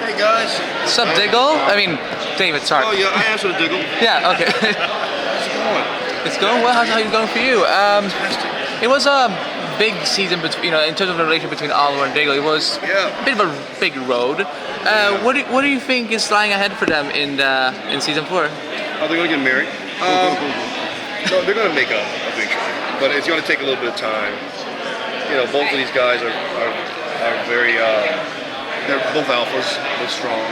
Hey guys. What's up, Diggle? I mean, David, sorry. Oh yeah, I answered the Diggle. Yeah, okay. How's it going? It's going well. How's it going for you? Fantastic. It was a big season, in terms of the relation between Oliver and Diggle. It was Yeah. a bit of a big road. What do you think is lying ahead for them in season 4? Are they gonna get married? No, they're gonna make up eventually, but it's gonna take a little bit of time. You know, both of these guys are very. They're both alphas. They're strong.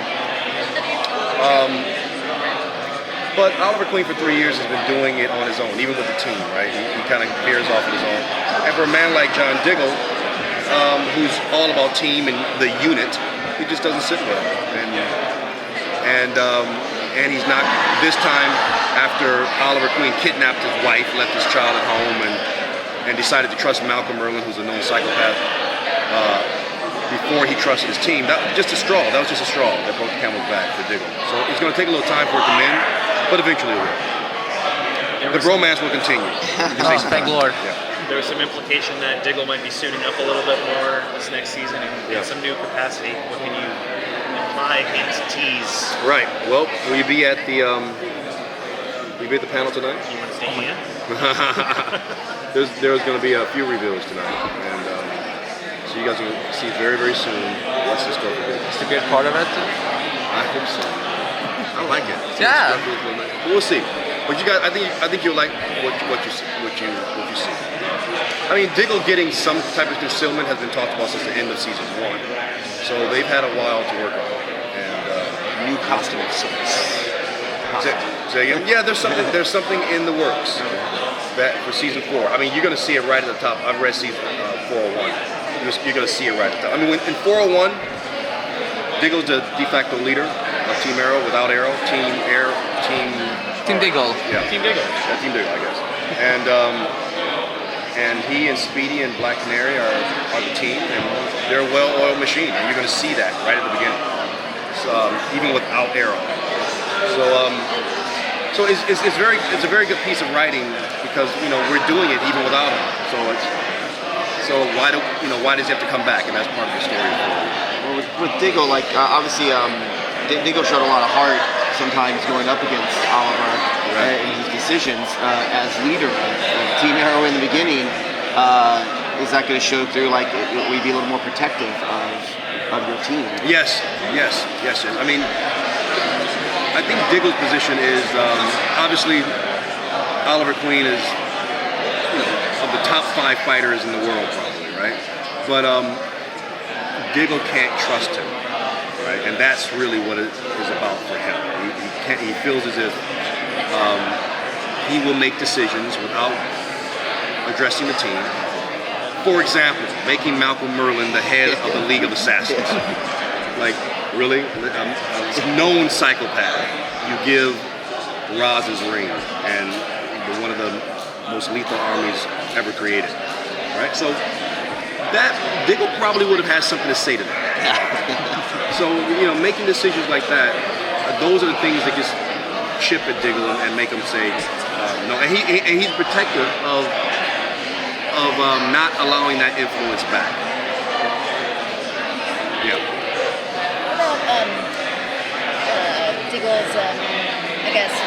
But Oliver Queen for 3 years has been doing it on his own, even with the team, right? He kind of veers off on his own. And for a man like John Diggle, who's all about team and the unit, he just doesn't sit well. And he's not, this time, after Oliver Queen kidnapped his wife, left his child at home, and decided to trust Malcolm Merlin, who's a known psychopath, before he trusted his team. That was just a straw that broke the camel's back for Diggle. So it's going to take a little time for it to mend, but eventually it will. The bromance will continue. Thank Lord. Yeah. There was some implication that Diggle might be suiting up a little bit more this next season in some new capacity. What can you imply, hint, tease? Right. Well, will you be at the panel tonight? You want to stay in? There's going to be a few reveals tonight, and so you guys will see very, very soon what's this going to be. It's a good part of it. I hope so. I like it. Yeah. We'll see. But you guys, I think you'll like what you see. I mean, Diggle getting some type of concealment has been talked about since the end of season 1, so they've had a while to work on it. And new costume of sorts. say again? Yeah, there's something in the works that for season 4. I mean, you're going to see it right at the top. I've read season 401. You're going to see it right at the top. I mean, in 401, Diggle's the de facto leader of Team Arrow without Arrow. Team Diggle. Yeah. Team Diggle. Yeah, Team Diggle, I guess. And he and Speedy and Black Canary are the team, and they're a well-oiled machine. And you're going to see that right at the beginning, even without Arrow. So it's a very good piece of writing because we're doing it even without him. So why does he have to come back? And that's part of the story. Well, with Diggle, obviously, Diggle showed a lot of heart sometimes going up against Oliver in his decisions as leader of Team Arrow in the beginning. Is that going to show through? Will we be a little more protective of your team? Yes. I mean, I think Diggle's position is obviously Oliver Queen is of the top 5 fighters in the world, probably, right? But Diggle can't trust him, right? And that's really what it is about for him. He feels as if he will make decisions without addressing the team. For example, making Malcolm Merlin the head of the League of Assassins. Really? A known psychopath. You give Raz's ring and one of the most lethal armies ever created. Right? So that Diggle probably would have had something to say to that. So making decisions like that, those are the things that just chip at Diggle and make him say no. And he's protective of not allowing that influence back. Yeah. Diggle's,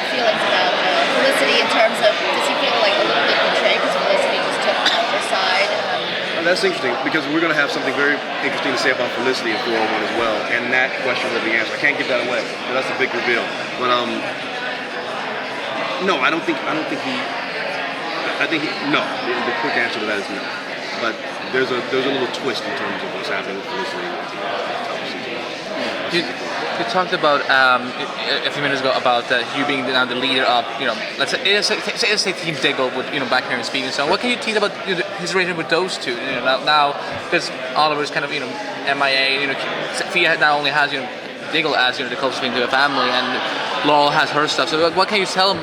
feelings about Felicity in terms of, does he feel a little bit betrayed because Felicity just took her side? That's interesting because we're going to have something very interesting to say about Felicity in 401 as well, and that question will be answered. I can't give that away because that's a big reveal. But no, I don't think he. I think no. The quick answer to that is no. But there's a little twist in terms of what's happening with Felicity. You talked about a few minutes ago about you being now the leader of let's say Team Diggle with Black Canary and Speed and so on. What can you tease about his relationship with those two? Now because Oliver's kind of MIA. Fia now only has Diggle as the closest thing to a family, and Laurel has her stuff. So what can you tell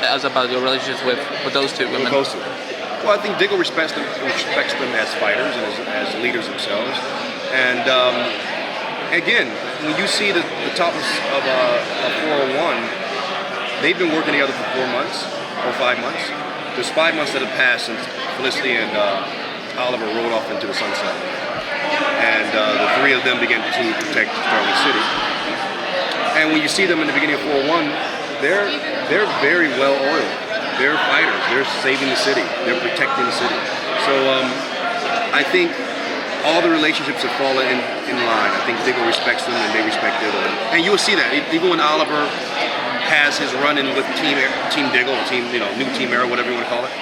us about your relationships with those two women? Well, I think Diggle respects them as fighters and as leaders themselves, and. Again, when you see the top of 401, they've been working together for 4 months or 5 months. There's 5 months that have passed since Felicity and Oliver rolled off into the sunset. and the three of them began to protect Starling City. And when you see them in the beginning of 401, they're very well oiled. They're fighters. They're saving the city. They're protecting the city. So I think all the relationships have fallen in line. I think Diggle respects them and they respect Diggle. And you will see that even when Oliver has his run-in with Team Diggle, new Team Era, whatever you want to call it,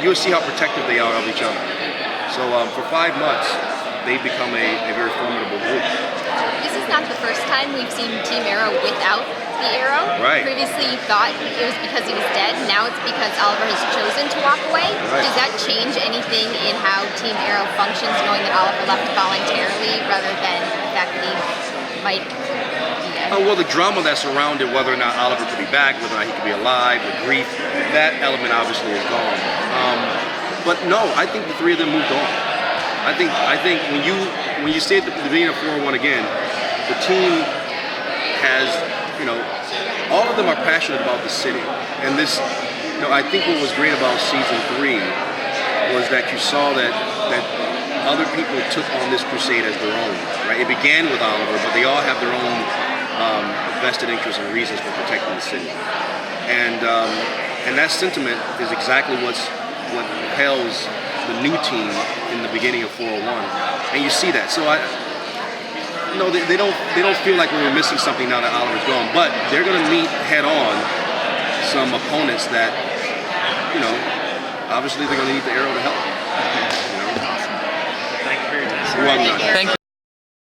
you will see how protective they are of each other. So for 5 months, they've become a very formidable group. This is not the first time we've seen Team Arrow without the arrow. Right. Previously, you thought it was because he was dead. Now it's because Oliver has chosen to walk away. Right. Does that change anything in how Team Arrow functions, knowing that Oliver left voluntarily rather than the fact that he might be dead? Well, the drama that surrounded whether or not Oliver could be back, whether or not he could be alive, the grief, that element obviously is gone. But no, I think the three of them moved on. I think when you say at the beginning of 401 again, the team has, all of them are passionate about the city. And this, I think what was great about season 3 was that you saw that other people took on this crusade as their own. Right? It began with Oliver, but they all have their own vested interests and reasons for protecting the city. And that sentiment is exactly what propels the new team in the beginning of 401, and you see that. So they don't feel like we were missing something now that Oliver's gone, but they're going to meet head on some opponents that, obviously they're going to need the arrow to help. Thank you for your time. You're welcome. Thank you.